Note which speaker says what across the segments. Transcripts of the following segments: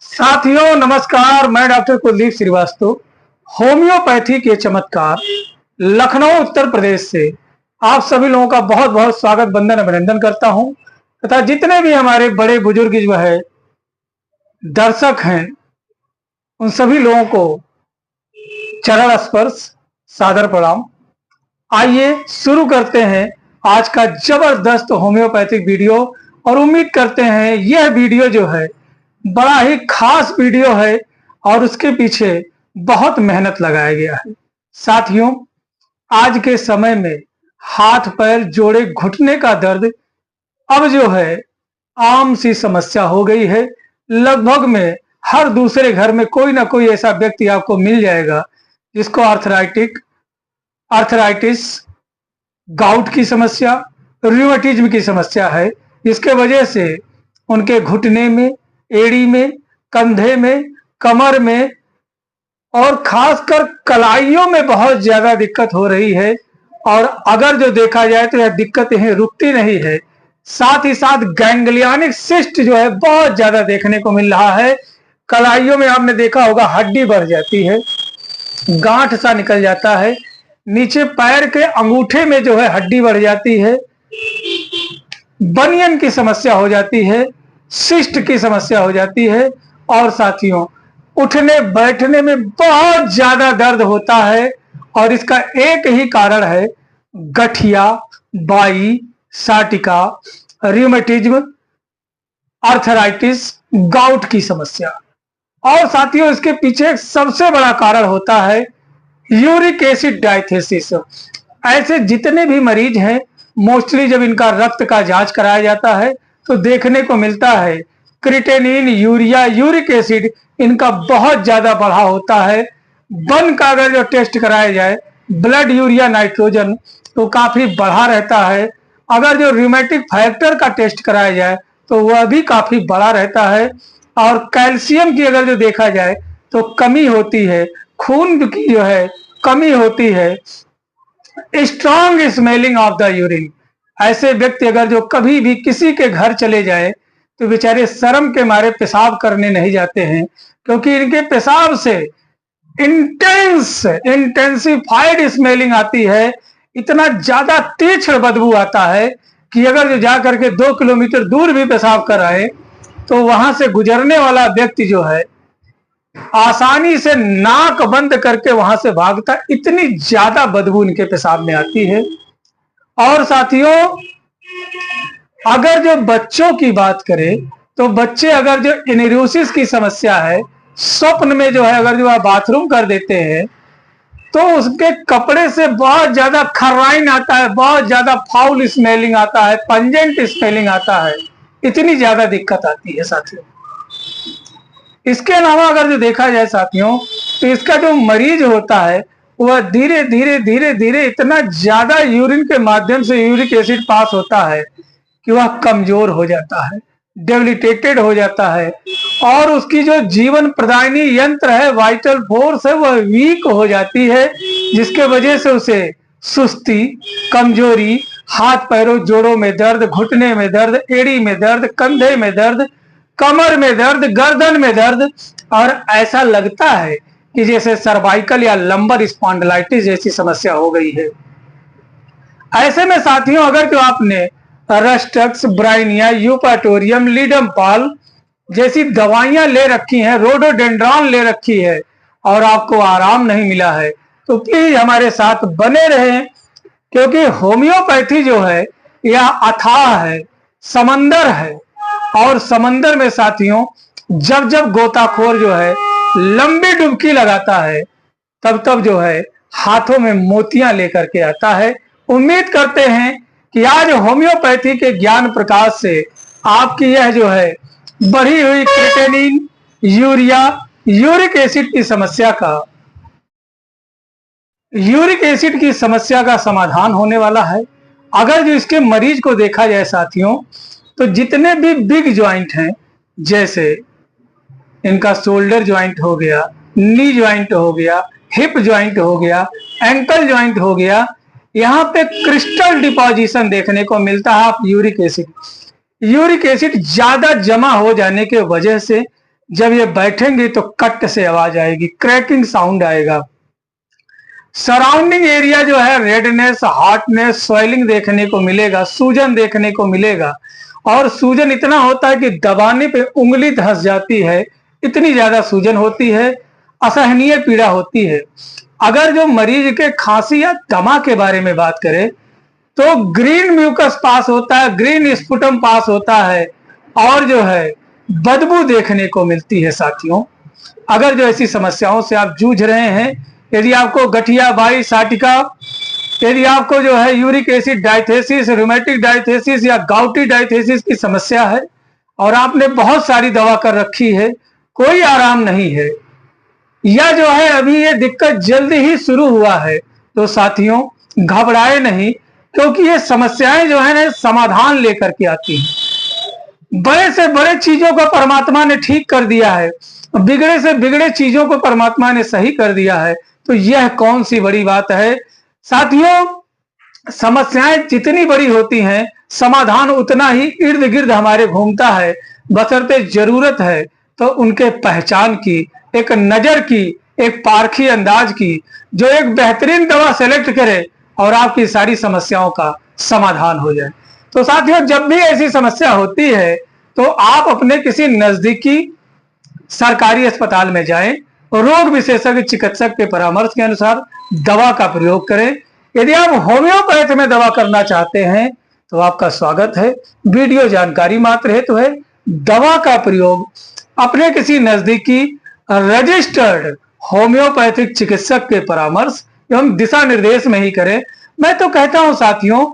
Speaker 1: साथियों नमस्कार, मैं डॉक्टर कुलदीप श्रीवास्तव होम्योपैथी के चमत्कार लखनऊ उत्तर प्रदेश से आप सभी लोगों का बहुत बहुत स्वागत वंदन अभिनंदन करता हूं तथा जितने भी हमारे बड़े बुजुर्ग जो है दर्शक हैं उन सभी लोगों को चरण स्पर्श सादर प्रणाम। आइए शुरू करते हैं आज का जबरदस्त होम्योपैथिक वीडियो और उम्मीद करते हैं यह वीडियो जो है बड़ा ही खास वीडियो है और उसके पीछे बहुत मेहनत लगाया गया है। साथियों, आज के समय में हाथ पैर जोड़े घुटने का दर्द अब जो है आम सी समस्या हो गई है। लगभग में हर दूसरे घर में कोई ना कोई ऐसा व्यक्ति आपको मिल जाएगा जिसको आर्थराइटिस, गाउट की समस्या, रूमेटिज्म की समस्या है, जिसके वजह से उनके घुटने में, एड़ी में, कंधे में, कमर में और खासकर कलाइयों में बहुत ज्यादा दिक्कत हो रही है। और अगर जो देखा जाए तो यह दिक्कत यहीं रुकती नहीं है, साथ ही साथ गैंग्लियनिक सिस्ट जो है बहुत ज्यादा देखने को मिल रहा है। कलाइयों में आपने देखा होगा हड्डी बढ़ जाती है, गांठ सा निकल जाता है, नीचे पैर के अंगूठे में जो है हड्डी बढ़ जाती है, बनियन की समस्या हो जाती है, सिस्ट की समस्या हो जाती है और साथियों उठने बैठने में बहुत ज्यादा दर्द होता है। और इसका एक ही कारण है गठिया, बाई, साटिका, रूमेटिज्म, आर्थराइटिस, गाउट की समस्या। और साथियों इसके पीछे एक सबसे बड़ा कारण होता है यूरिक एसिड डायथेसिस। ऐसे जितने भी मरीज हैं मोस्टली जब इनका रक्त का जांच कराया जाता है तो देखने को मिलता है क्रिएटिनिन, यूरिया, यूरिक एसिड इनका बहुत ज्यादा बढ़ा होता है। बन का अगर जो टेस्ट कराया जाए ब्लड यूरिया नाइट्रोजन तो काफी बढ़ा रहता है। अगर जो रूमेटिक फैक्टर का टेस्ट कराया जाए तो वह भी काफी बड़ा रहता है। और कैल्शियम की अगर जो देखा जाए तो कमी होती है, खून की जो है कमी होती है, strong smelling of the urine. ऐसे व्यक्ति अगर जो कभी भी किसी के घर चले जाए तो बेचारे शर्म के मारे पेशाब करने नहीं जाते हैं, क्योंकि इनके पेशाब से इंटेंसिफाइड स्मेलिंग आती है, इतना ज्यादा तीक्ष्ण बदबू आता है कि अगर जो जा करके 2 किलोमीटर दूर भी पेशाब कर आए तो वहां से गुजरने वाला व्यक्ति जो है आसानी से नाक बंद करके वहां से भागता, इतनी ज्यादा बदबू इनके पेशाब में आती है। और साथियों अगर जो बच्चों की बात करें तो बच्चे अगर जो इनेरोसिस की समस्या है, स्वप्न में जो है अगर जो आप बाथरूम कर देते हैं तो उसके कपड़े से बहुत ज्यादा खर्राइन आता है, बहुत ज्यादा फाउल स्मेलिंग आता है, पंजेंट स्मेलिंग आता है, इतनी ज्यादा दिक्कत आती है साथियों। इसके अलावा अगर जो देखा जाए साथियों तो इसका जो मरीज होता है वह धीरे धीरे धीरे धीरे इतना ज्यादा यूरिन के माध्यम से यूरिक एसिड पास होता है कि वह कमजोर हो जाता है, डेबिलिटेटेड हो जाता है और उसकी जो जीवन प्रदायनी यंत्र है, वाइटल फोर्स है, वह वीक हो जाती है, जिसके वजह से उसे सुस्ती, कमजोरी, हाथ पैरों जोड़ों में दर्द, घुटने में दर्द, एड़ी में दर्द, कंधे में दर्द, कमर में दर्द, गर्दन में दर्द और ऐसा लगता है कि जैसे सर्वाइकल या लंबर स्पॉन्डिलाइटिस जैसी समस्या हो गई है। ऐसे में साथियों अगर जो आपने रस्टक्स, ब्राइनिया, यूपाटोरियम, लीडमपाल जैसी दवाइयां ले रखी हैं, रोडोडेंड्रॉन ले रखी है और आपको आराम नहीं मिला है तो प्लीज हमारे साथ बने रहें, क्योंकि होम्योपैथी जो है यह अथाह है, समंदर है। और समंदर में साथियों जब जब गोताखोर जो है लंबी डुबकी लगाता है तब तब जो है हाथों में मोतियां लेकर के आता है। उम्मीद करते हैं कि आज होम्योपैथी के ज्ञान प्रकाश से आपकी यह जो है बढ़ी हुई क्रिएटिनिन, यूरिया, यूरिक एसिड की समस्या का समाधान होने वाला है। अगर जो इसके मरीज को देखा जाए साथियों तो जितने भी बिग ज्वाइंट हैं, जैसे इनका शोल्डर ज्वाइंट हो गया, नी ज्वाइंट हो गया, हिप ज्वाइंट हो गया, एंकल ज्वाइंट हो गया, यहाँ पे क्रिस्टल डिपोजिशन देखने को मिलता है। आप यूरिक एसिड ज्यादा जमा हो जाने के वजह से जब ये बैठेंगे तो कट से आवाज आएगी, क्रैकिंग साउंड आएगा। सराउंडिंग एरिया जो है रेडनेस, हॉटनेस, स्वेलिंग देखने को मिलेगा, सूजन देखने को मिलेगा। और सूजन इतना होता है कि दबाने पे उंगली धंस जाती है, इतनी ज्यादा सूजन होती है, असहनीय पीड़ा होती है। अगर जो मरीज के खांसी या दमा के बारे में बात करें तो ग्रीन म्यूकस पास होता है, ग्रीन स्पुटम पास होता है और जो है बदबू देखने को मिलती है। साथियों, अगर जो ऐसी समस्याओं से आप जूझ रहे हैं, यदि आपको गठिया बाई साटिका, यदि आपको जो है uric acid diathesis, rheumatic diathesis या गाउटी डायथेसिस की समस्या है और आपने बहुत सारी दवा कर रखी है, कोई आराम नहीं है, या जो है अभी ये दिक्कत जल्दी ही शुरू हुआ है, तो साथियों घबराए नहीं, क्योंकि ये समस्याएं जो है ना समाधान लेकर के आती हैं। बड़े से बड़े चीजों को परमात्मा ने ठीक कर दिया है, बिगड़े से बिगड़े चीजों को परमात्मा ने सही कर दिया है, तो यह कौन सी बड़ी बात है। साथियों, समस्याएं जितनी बड़ी होती हैं, समाधान उतना ही इर्द गिर्द हमारे घूमता है, बशर्ते जरूरत है तो उनके पहचान की, एक नजर की, एक पारखी अंदाज की, जो एक बेहतरीन दवा सेलेक्ट करे और आपकी सारी समस्याओं का समाधान हो जाए। तो साथियों, जब भी ऐसी समस्या होती है तो आप अपने किसी नजदीकी सरकारी अस्पताल में जाएं, रोग विशेषज्ञ चिकित्सक के परामर्श के अनुसार दवा का प्रयोग करें। यदि आप होम्योपैथ में दवा करना चाहते हैं तो आपका स्वागत है। वीडियो जानकारी मात्र हेतु है। दवा का प्रयोग अपने किसी नजदीकी रजिस्टर्ड होम्योपैथिक चिकित्सक के परामर्श एवं दिशा निर्देश में ही करें। मैं तो कहता हूं साथियों,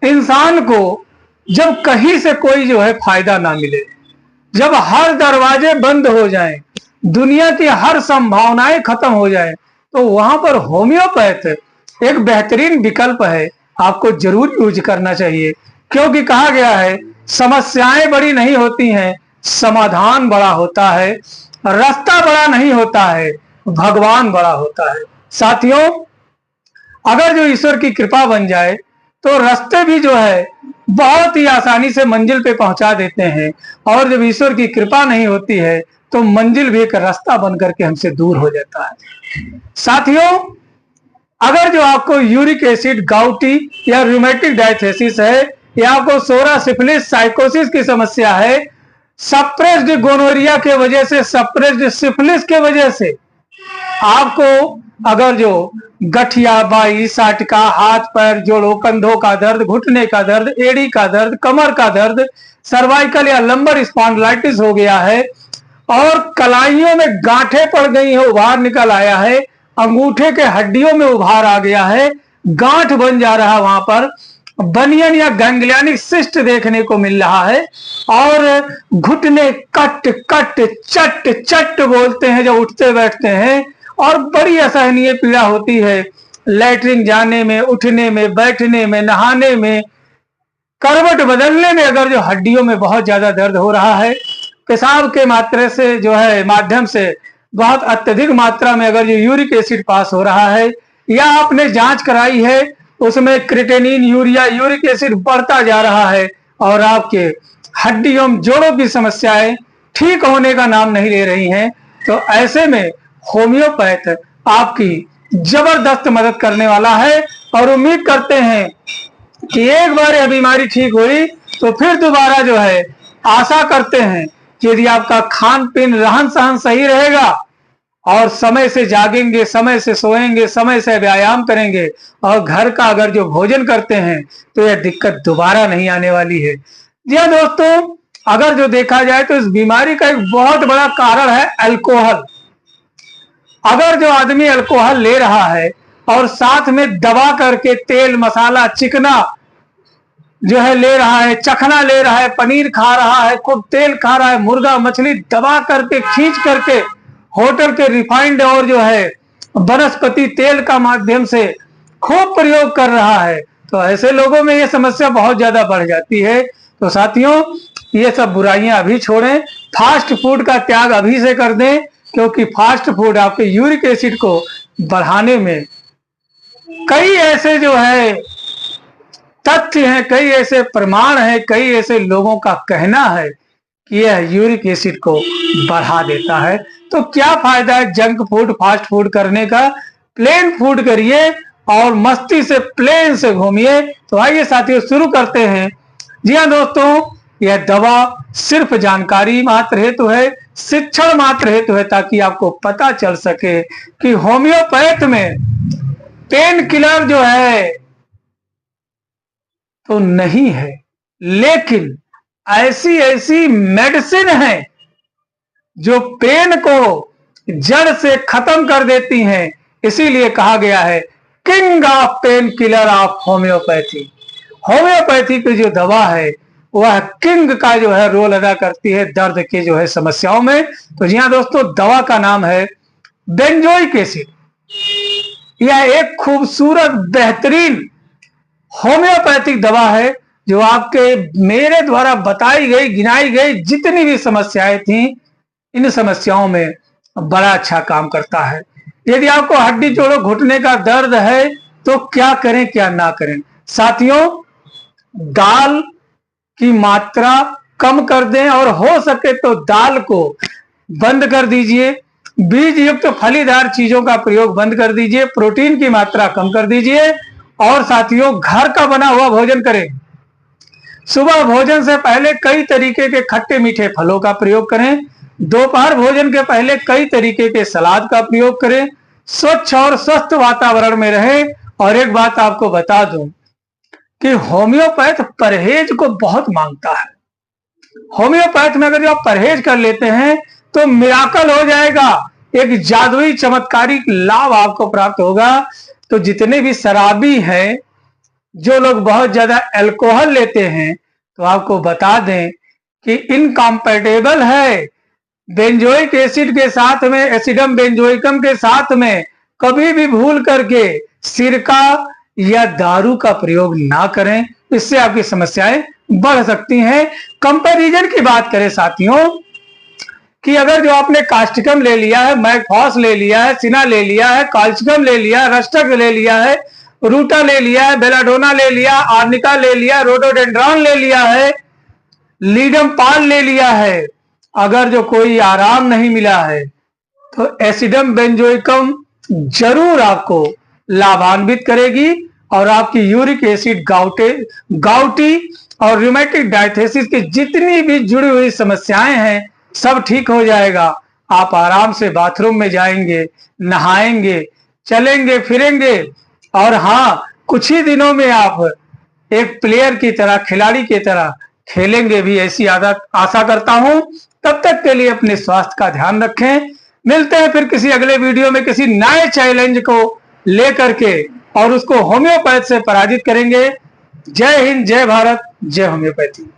Speaker 1: इंसान को जब कहीं से कोई जो है फायदा ना मिले, जब हर दरवाजे बंद हो जाएं, दुनिया की हर संभावनाएं खत्म हो जाएं, तो वहां पर होम्योपैथ एक बेहतरीन विकल्प है, आपको जरूर यूज करना चाहिए। क्योंकि कहा गया है समस्याएं बड़ी नहीं होती हैं, समाधान बड़ा होता है, रास्ता बड़ा नहीं होता है, भगवान बड़ा होता है। साथियों, अगर जो ईश्वर की कृपा बन जाए तो रास्ते भी जो है बहुत ही आसानी से मंजिल पे पहुंचा देते हैं, और जब ईश्वर की कृपा नहीं होती है तो मंजिल भी एक रास्ता बन करके हमसे दूर हो जाता है। साथियों, अगर जो आपको यूरिक एसिड, गाउटी या रूमेटिक डायथेसिस है, या आपको सोरा, सिफिलिस, साइकोसिस की समस्या है, सप्रेस्ड गोनोरिया के वजह से, सप्रेस्ड सिफिलिस के वजह से आपको अगर जो गठिया बाई साटिका, हाथ पैर जोड़ों, कंधों का दर्द, घुटने का दर्द, एड़ी का दर्द, कमर का दर्द, सर्वाइकल या लंबर स्पॉन्डिलाइटिस हो गया है और कलाइयों में गांठें पड़ गई है, उभार निकल आया है, अंगूठे के हड्डियों में उभार आ गया है, गांठ बन जा रहा है, वहां पर बनियन या गैंग्लियनिक सिस्ट देखने को मिल रहा है, और घुटने कट कट चट चट बोलते हैं जब उठते बैठते हैं, और बड़ी असहनीय पीड़ा होती है लैट्रिन जाने में, उठने में, बैठने में, नहाने में, करवट बदलने में। अगर जो हड्डियों में बहुत ज्यादा दर्द हो रहा है, पेशाब के मात्रा से जो है माध्यम से बहुत अत्यधिक मात्रा में अगर जो यूरिक एसिड पास हो रहा है, या आपने जांच कराई है उसमें क्रिएटिनिन, यूरिया, यूरिक एसिड बढ़ता जा रहा है और आपके हड्डियों जोड़ों की समस्याएं ठीक होने का नाम नहीं ले रही हैं, तो ऐसे में होम्योपैथ आपकी जबरदस्त मदद करने वाला है। और उम्मीद करते हैं कि एक बार यह बीमारी ठीक हुई तो फिर दोबारा जो है आशा करते हैं कि यदि आपका खान पीन, रहन सहन सही रहेगा और समय से जागेंगे, समय से सोएंगे, समय से व्यायाम करेंगे और घर का अगर जो भोजन करते हैं, तो यह दिक्कत दोबारा नहीं आने वाली है। जी हाँ दोस्तों, अगर जो देखा जाए तो इस बीमारी का एक बहुत बड़ा कारण है अल्कोहल। अगर जो आदमी अल्कोहल ले रहा है और साथ में दबा करके तेल, मसाला, चिकना जो है ले रहा है, चखना ले रहा है, पनीर खा रहा है, खूब तेल खा रहा है, मुर्गा मछली दबा करके, खींच करके होटल के रिफाइंड और जो है वनस्पति तेल का माध्यम से खूब प्रयोग कर रहा है, तो ऐसे लोगों में ये समस्या बहुत ज्यादा बढ़ जाती है। तो साथियों, ये सब बुराइयां अभी छोड़ें, फास्ट फूड का त्याग अभी से कर दें, क्योंकि फास्ट फूड आपके यूरिक एसिड को बढ़ाने में कई ऐसे जो है तथ्य हैं, कई ऐसे प्रमाण हैं, कई ऐसे लोगों का कहना है कि यह यूरिक एसिड को बढ़ा देता है। तो क्या फायदा है जंक फूड फास्ट फूड करने का, प्लेन फूड करिए और मस्ती से प्लेन से घूमिए। तो आइए साथियों शुरू करते हैं। जी हाँ दोस्तों, यह दवा सिर्फ जानकारी मात्र हेतु है, शिक्षण मात्र हेतु है, ताकि आपको पता चल सके कि होम्योपैथ में पेन किलर जो है तो नहीं है, लेकिन ऐसी ऐसी मेडिसिन है जो पेन को जड़ से खत्म कर देती हैं। इसीलिए कहा गया है king of pain killer of homeopathy. Homeopathy की जो दवा है वह किंग का जो है रोल अदा करती है दर्द के जो है समस्याओं में। तो जी हाँ दोस्तों, दवा का नाम है बेंजोइक एसिड। यह एक खूबसूरत बेहतरीन होम्योपैथिक दवा है जो आपके मेरे द्वारा बताई गई गिनाई गई जितनी भी समस्याएं थी, इन समस्याओं में बड़ा अच्छा काम करता है। यदि आपको हड्डी जोड़ों घुटने का दर्द है तो क्या करें क्या ना करें। साथियों, दाल की मात्रा कम कर दें और हो सके तो दाल को बंद कर दीजिए। बीज युक्त फलीदार चीजों का प्रयोग बंद कर दीजिए। प्रोटीन की मात्रा कम कर दीजिए। और साथियों, घर का बना हुआ भोजन करें। सुबह भोजन से पहले कई तरीके के खट्टे मीठे फलों का प्रयोग करें। दोपहर भोजन के पहले कई तरीके के सलाद का प्रयोग करें। स्वच्छ और स्वस्थ वातावरण में रहें। और एक बात आपको बता दूं कि होम्योपैथ परहेज को बहुत मांगता है। होम्योपैथ में अगर आप परहेज कर लेते हैं तो मिराकल हो जाएगा, एक जादुई चमत्कारिक लाभ आपको प्राप्त होगा। तो जितने भी शराबी हैं, जो लोग बहुत ज्यादा अल्कोहल लेते हैं, तो आपको बता दें कि इनकम्पैटिबल है बेंजोइक एसिड के साथ में, एसिडम बेंजोइकम के साथ में कभी भी भूल करके सिरका या दारू का प्रयोग ना करें। इससे आपकी समस्याएं बढ़ सकती हैं। कंपैरिजन की बात करें साथियों, कि अगर जो आपने कास्टिकम ले लिया है, मैकफॉस ले लिया है, सिना ले लिया है, काल्चिकम ले लिया है, रस्टक ले लिया है, रूटा ले लिया है, बेलाडोना ले लिया, आर्निका ले लिया, रोडोडेंड्रॉन ले लिया है, लीडम पाल ले लिया है, अगर जो कोई आराम नहीं मिला है तो एसिडम बेंजोइकम जरूर आपको लाभान्वित करेगी और आपकी यूरिक एसिड गाउटी और रूमेटिक डायथेसिस की जितनी भी जुड़ी हुई समस्याएं हैं सब ठीक हो जाएगा। आप आराम से बाथरूम में जाएंगे, नहाएंगे, चलेंगे फिरेंगे और हाँ, कुछ ही दिनों में आप एक प्लेयर की तरह, खिलाड़ी की तरह खेलेंगे भी, ऐसी आशा करता हूं। तब तक के लिए अपने स्वास्थ्य का ध्यान रखें। मिलते हैं फिर किसी अगले वीडियो में किसी नए चैलेंज को लेकर के और उसको होम्योपैथ से पराजित करेंगे। जय हिंद, जय भारत, जय होम्योपैथी।